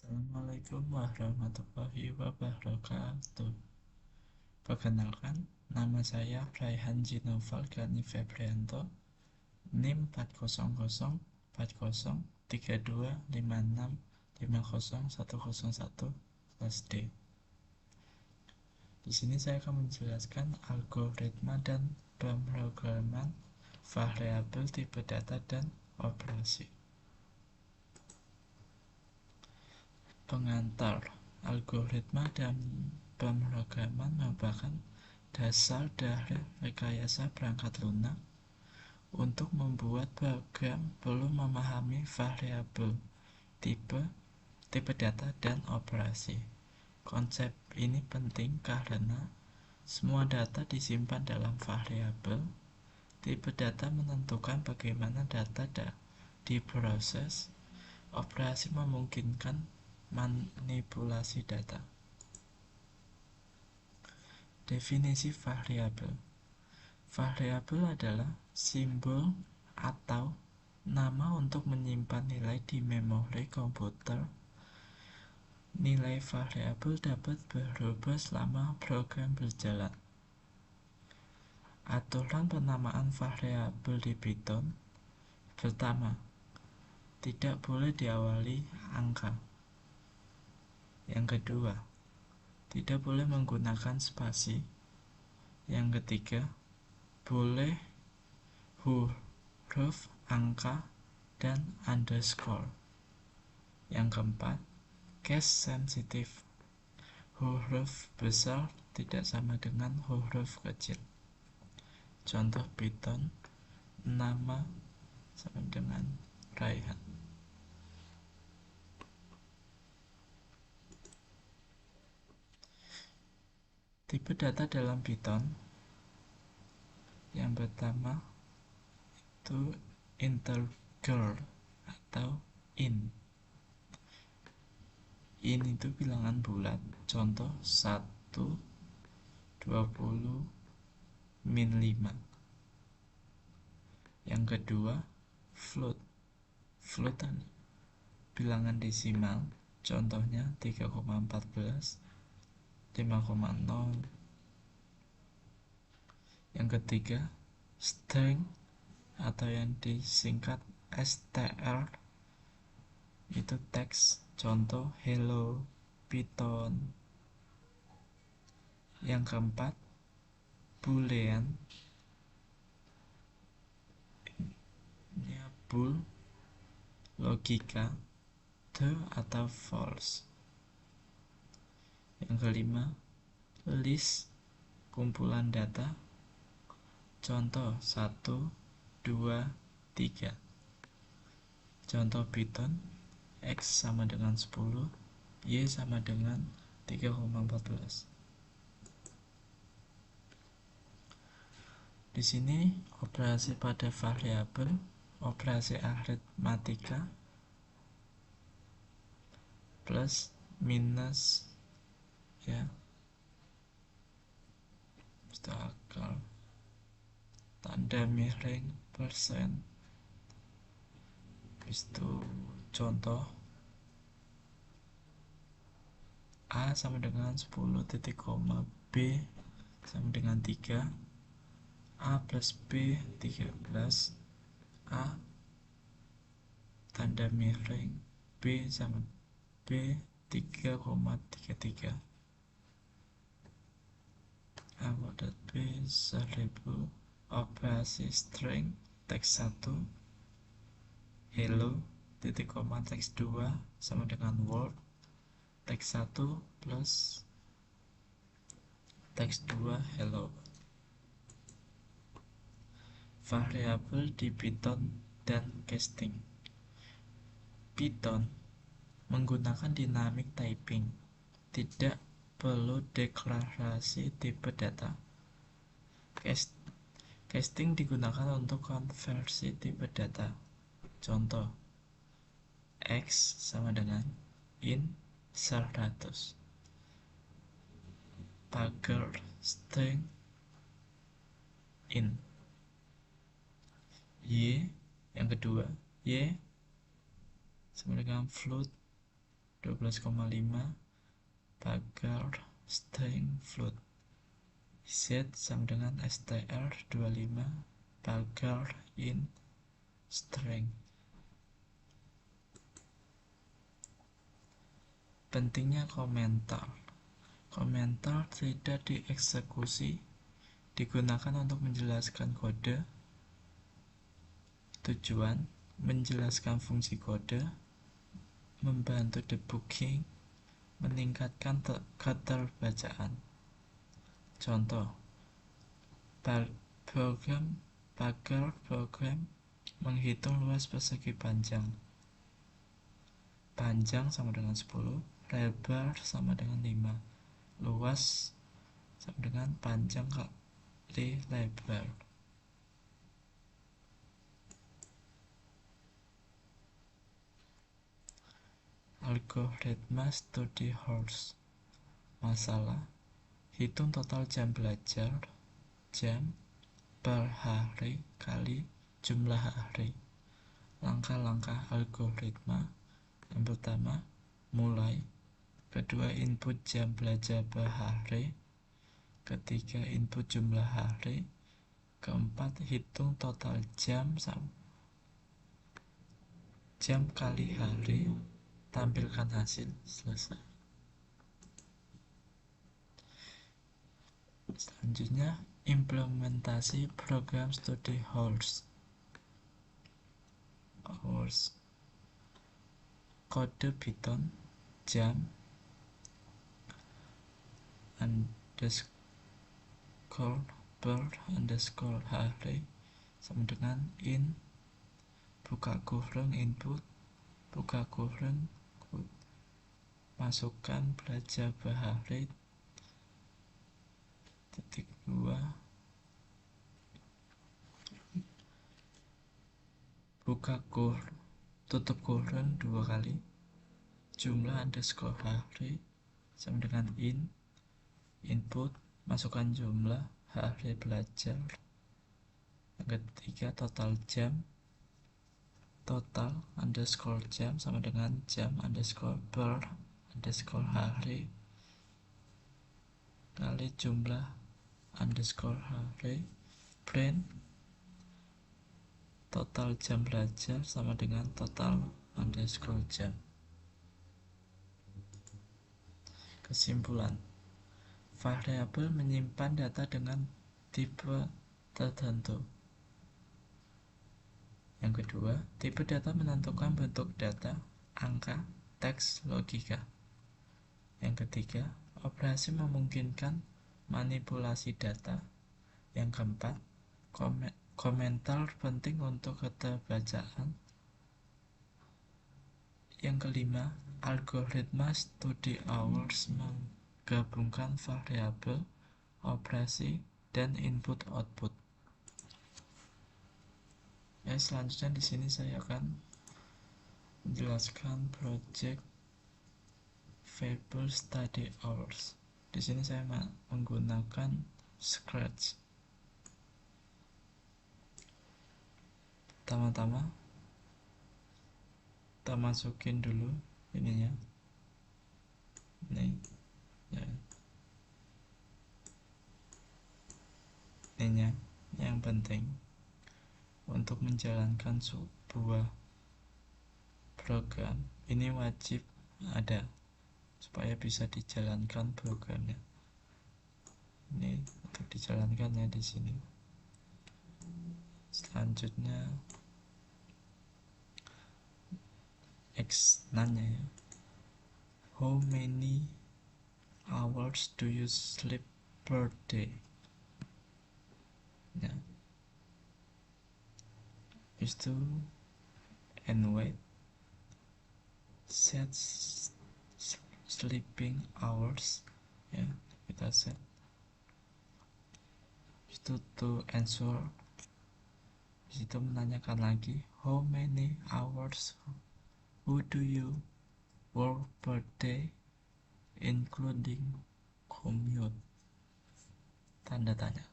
Assalamualaikum warahmatullahi wabarakatuh. Perkenalkan, nama saya Raihan Jinoval Gani Febrianto, NIM 400403256500101 kelas D. Di sini saya akan menjelaskan algoritma dan pemrograman variabel tipe data dan operasi. Pengantar. Algoritma dan pemrograman merupakan dasar dari rekayasa perangkat lunak. Untuk membuat program perlu memahami variabel, tipe data, dan operasi. Konsep ini penting karena semua data disimpan dalam variabel. Tipe data menentukan bagaimana data diproses. Operasi memungkinkan manipulasi data. Definisi variabel. Variabel adalah simbol atau nama untuk menyimpan nilai di memori komputer. Nilai variabel dapat berubah selama program berjalan. Aturan penamaan variabel di Python. Pertama, tidak boleh diawali angka. Yang kedua, tidak boleh menggunakan spasi. Yang ketiga, boleh huruf, angka, dan underscore. Yang keempat, case sensitif. Huruf besar tidak sama dengan huruf kecil. Contoh Python, nama sama dengan Raihan. Tipe data dalam Python. Yang pertama itu integer atau int. Int itu bilangan bulat. Contoh 1, 20, min 5. Yang kedua float. Float bilangan desimal. Contohnya 3,14, 5,0. Yang ketiga string atau yang disingkat str, itu teks. Contoh hello Python. Yang keempat boolean. Ini bool, logika, true atau false. Yang kelima list, kumpulan data. Contoh 1, 2, 3. Contoh Python, X sama dengan 10, Y sama dengan 3,14. Di sini operasi pada variabel, operasi aritmatika, plus, minus, ya, akal, tanda miring, persen. Itu contoh A sama dengan 10 titik koma, B sama dengan 3, A plus B 13, A tanda miring, B sama B 3,33. A kuadrat B 1000. Operasi string, teks 1 hello, titik koma, teks 2 sama dengan word. Teks 1 plus teks 2 hello. Variabel di Python dan casting. Python menggunakan dynamic typing, tidak perlu deklarasi tipe data. Casting digunakan untuk konversi tipe data. Contoh X sama dengan int 100, pagar string int. Y yang kedua, Y sama dengan float 12,5 bakar string float. Z sama dengan str 25 bakar in string. Pentingnya komentar. Komentar tidak dieksekusi, digunakan untuk menjelaskan kode. Tujuan menjelaskan fungsi kode, membantu debugging, meningkatkan keterbacaan. Contoh, bakar program menghitung luas persegi panjang. Panjang sama dengan 10, lebar sama dengan 5. Luas sama dengan panjang kali lebar. Algoritma studi horse. Masalah: hitung total jam belajar, jam per hari kali jumlah hari. Langkah-langkah algoritma: yang pertama, mulai. Kedua, input jam belajar per hari. Ketiga, input jumlah hari. Keempat, hitung total jam kali hari. Tampilkan hasil. Selesai. Selanjutnya, implementasi program studi horse. Kode Python jam underscore per underscore hari sama dengan in buka kurung input buka kurung masukkan belajar per hari titik 2 buka tutup kurung 2 kali jumlah underscore hari sama dengan input masukkan jumlah hari belajar. Yang ketiga, total underscore jam sama dengan jam underscore per underscore hari kali jumlah underscore hari. Print total jam belajar sama dengan total underscore jam. Kesimpulan: variabel menyimpan data dengan tipe tertentu. Yang kedua, tipe data menentukan bentuk data, angka, teks, logika. Yang ketiga, operasi memungkinkan manipulasi data. Yang keempat, komentar penting untuk keterbacaan. Yang kelima, algoritma studi hours menggabungkan variabel, operasi, dan input-output. Selanjutnya di sini saya akan menjelaskan project variable study hours. Di sini saya menggunakan Scratch. Pertama-tama kita masukin dulu ininya. Ininya yang penting untuk menjalankan sebuah program ini wajib ada supaya bisa dijalankan programnya. Ini untuk dijalankannya di sini. Selanjutnya X nanya ya, how many hours do you sleep per day? Ya, itu and wait set sleeping hours ya, kita set itu to answer. Disitu menanyakan lagi how many hours who do you work per day including commute, tanda tanya.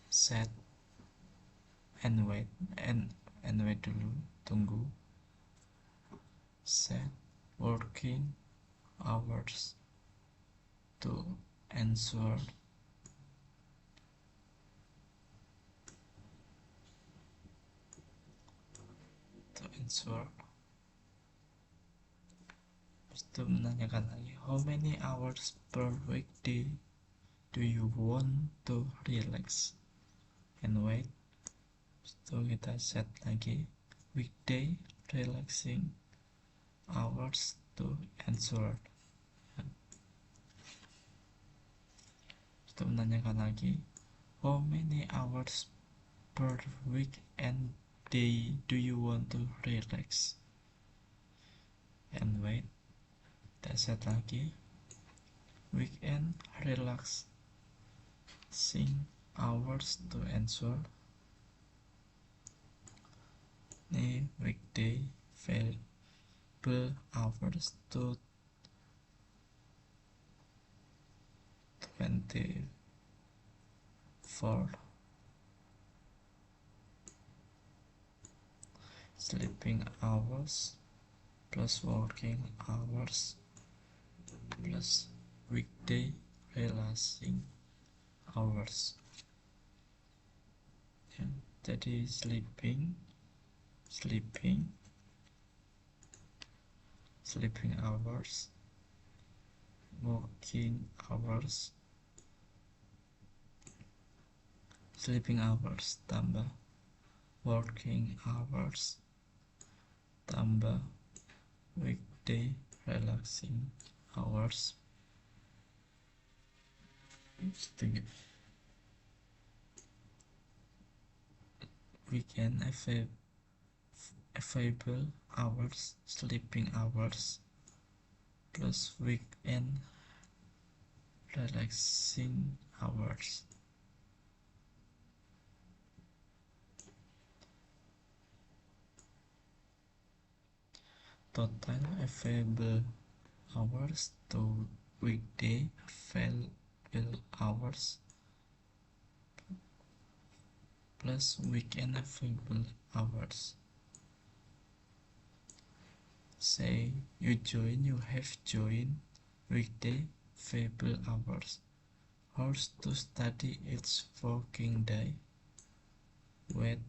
Set and wait dulu, tunggu. set working hours to ensure itu menanyakan lagi, how many hours per weekday do you want to relax and wait. Itu kita set lagi weekday relaxing hours to answer. Itu menanyakan lagi, how many hours per week and day do you want to relax and wait. Kita set lagi weekend relaxing hours to answer. Ini weekday available hours to 24. Sleeping hours plus working hours plus weekday relaxing hours. Ya, jadi sleeping hours, working hours, sleeping hours tambah working hours tambah weekday relaxing hours. Weekend available hours, sleeping hours plus weekend relaxing hours. Total available hours to weekday available hours plus weekend available hours. Say you have joined weekday available hours to study each working day. Wait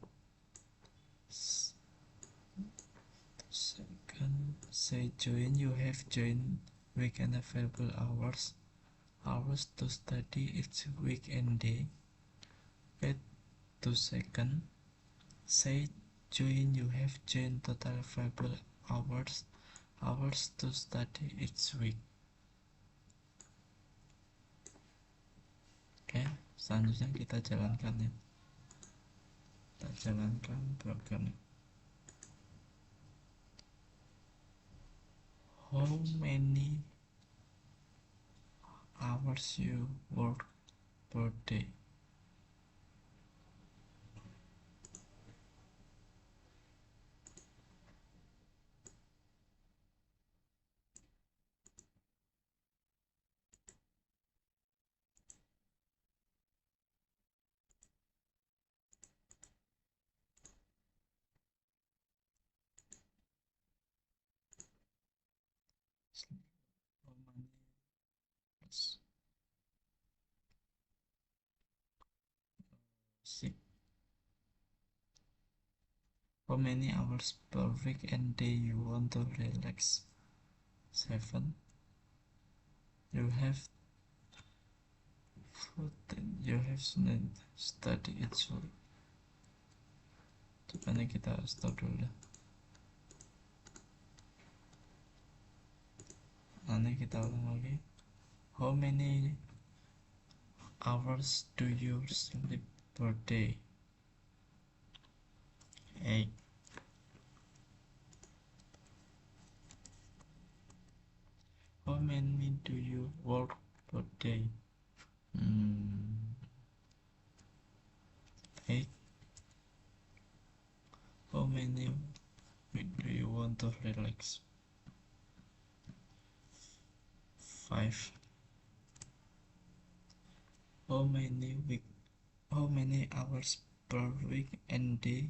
second. Say you have joined weekend available hours to study each weekend day. Wait 2 seconds. Say you have joined total available hours to study each week. Oke, selanjutnya kita jalankan ya. Kita jalankan program. How many hours you work per day? How many hours? 6. How many hours per week and day you want to relax? 7. You have 14. You have study each week. Coba kita stop dulu. Nanti kita ulang lagi. How many hours do you sleep per day? 8. How many do you work per day? 8. How many week do you want to relax? 5. How many hours per week and day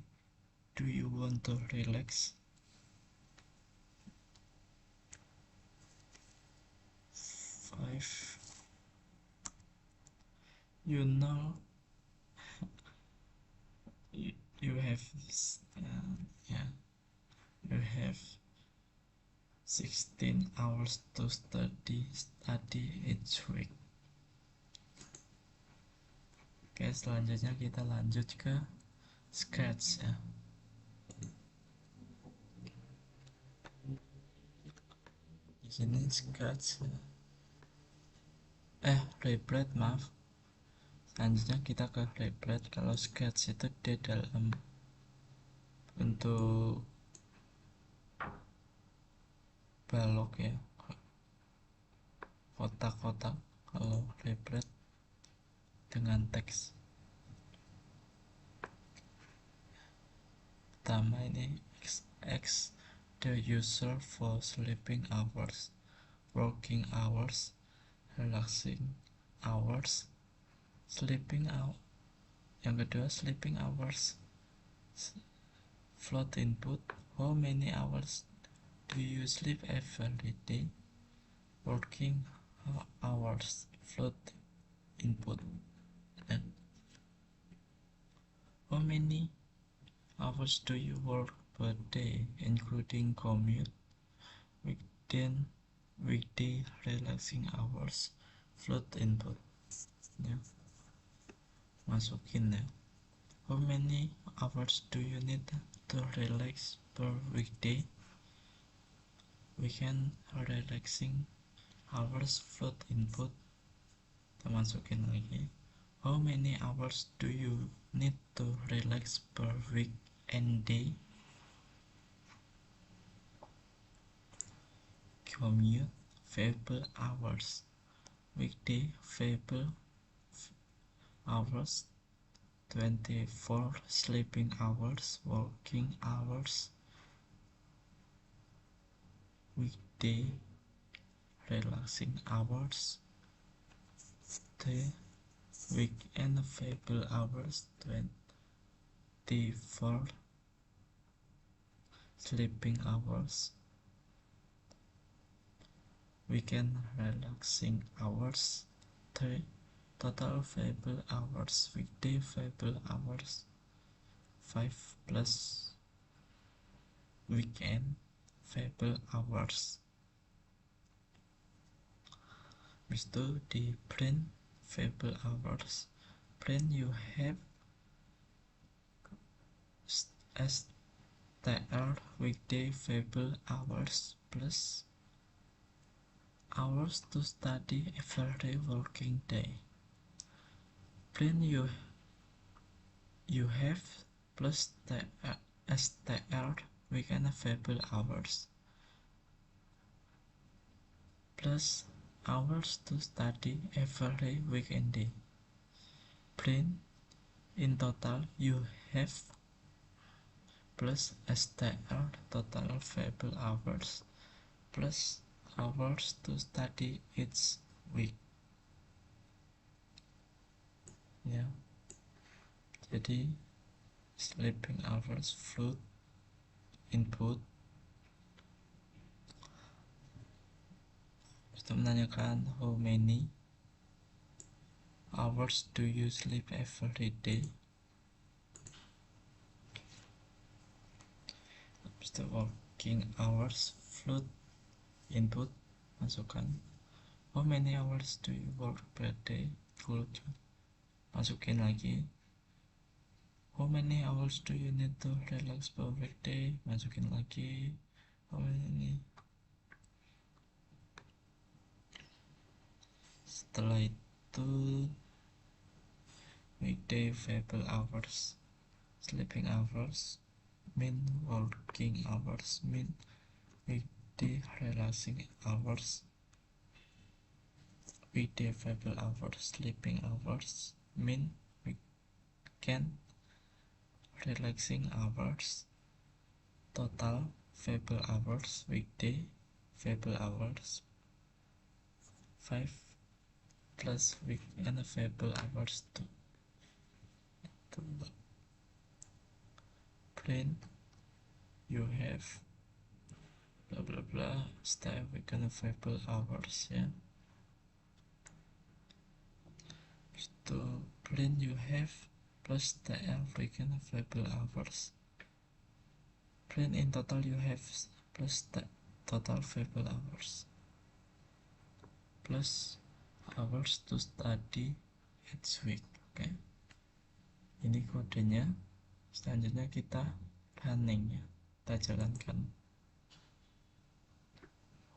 do you want to relax? 5. You know, you have yeah, you have 16 hours to study each week. Oke, selanjutnya kita lanjut ke sketch ya. Di sini sketch replet, maaf. Selanjutnya kita ke replet. Kalau sketch itu di dalam bentuk balok ya, kotak-kotak. Kalau replet dengan teks. Pertama ini X the user for sleeping hours, working hours, relaxing hours, sleeping out. Yang kedua sleeping hours, float input, how many hours do you sleep every day, working hours, float input, and how many hours do you work per day including commute, weekday relaxing hours, float input ya, masukin ya. How many hours do you need to relax per weekday, weekend relaxing hours, float input, kita masukin lagi. How many hours do you need to relax per week and day, commute, variable hours, weekday variable hours, 24 sleeping hours, working hours, weekday relaxing hours, the weekend variable hours, 24 sleeping hours, weekend relaxing hours, 3 total variable hours, weekday variable hours, 5 plus weekend variable hours. Habis itu di print variable hours, print you have str weekday variable hours plus hours to study every working day. Print you have plus str weekend variable hours plus hours to study every weekend day. Print in total you have plus str total variable hours plus hours to study each week ya. Jadi sleeping hours, float input, kita menanyakan how many hours do you sleep every day. Habis itu working hours, float input, masukkan how many hours do you work per day, masukin lagi how many hours do you need to relax per weekday, masukin lagi how many. Setelah itu weekday variable hours, sleeping hours, min working hours, min weekday relaxing hours, weekday variable hours, sleeping hours, min weekend relaxing hours, total variable hours, weekday variable hours, 5 plus weekend variable hours, 2. Print you have bla bla bla style weekend variable hours ya. to plan you have plus the weekend available hours. Plan in total you have plus the total available hours plus hours to study each week. Oke, ini kodenya. Selanjutnya kita running ya, kita jalankan.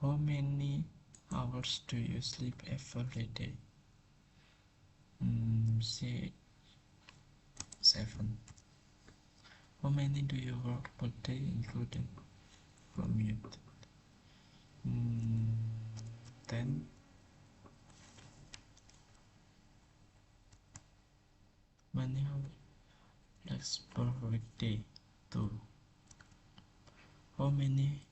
How many hours do you sleep every day? Say 7. How many do you work per day including commute? 10. Many hours per weekday? 2. How many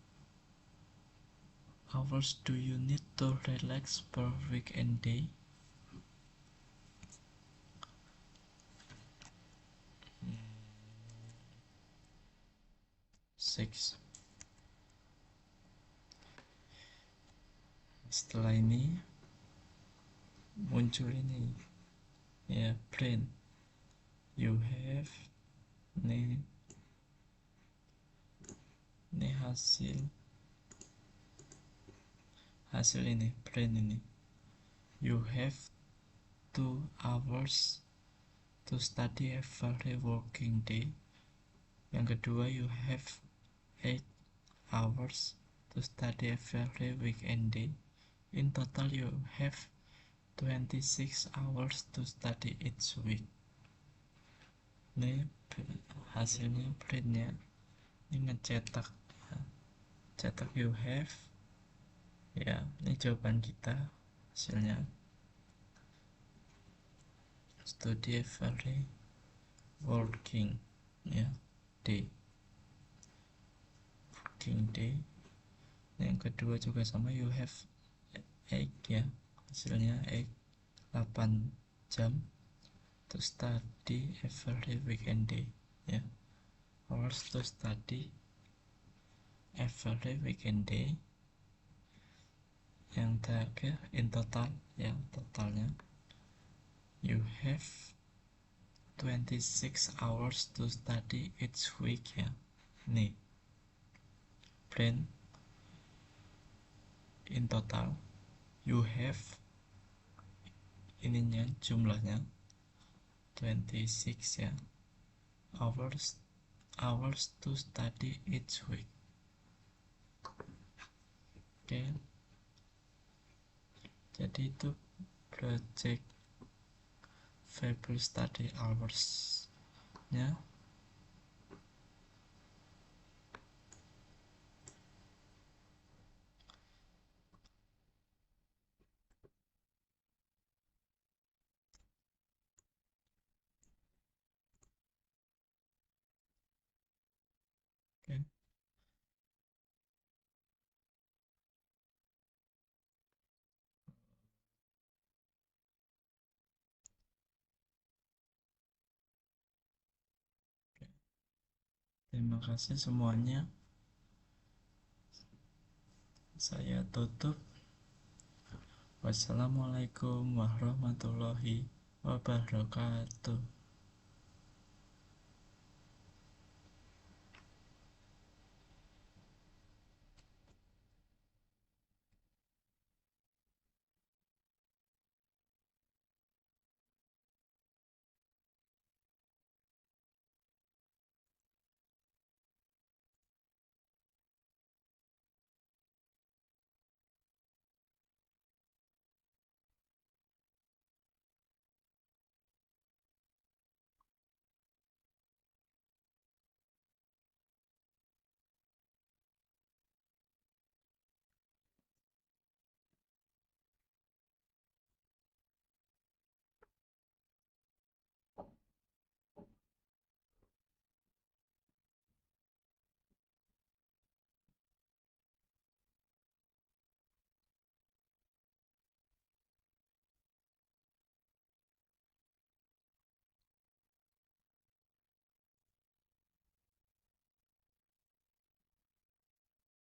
hours do you need to relax per weekend day? 6. Setelah ini muncul ini ya, plan you have nih hasil ini, plan ini. You have 2 hours to study every working day. Yang kedua, you have 8 hours to study every weekend day. In total you have 26 hours to study each week. Ini hasilnya, printnya. Ini ngecetak ya. Cetak you have ya, ini jawaban kita. Hasilnya study every working ya day, working day. Yang kedua juga sama, you have 8 ya, hasilnya 8 jam to study every weekend day ya, hours to study every weekend day. Yang terakhir in total, yang totalnya you have 26 hours to study each week ya. Nih, plan in total you have ininya, jumlahnya 26 ya, hours to study each week. Oke, jadi itu project variable study hours nya. Oke, terima kasih semuanya. Saya tutup. Wassalamualaikum warahmatullahi wabarakatuh.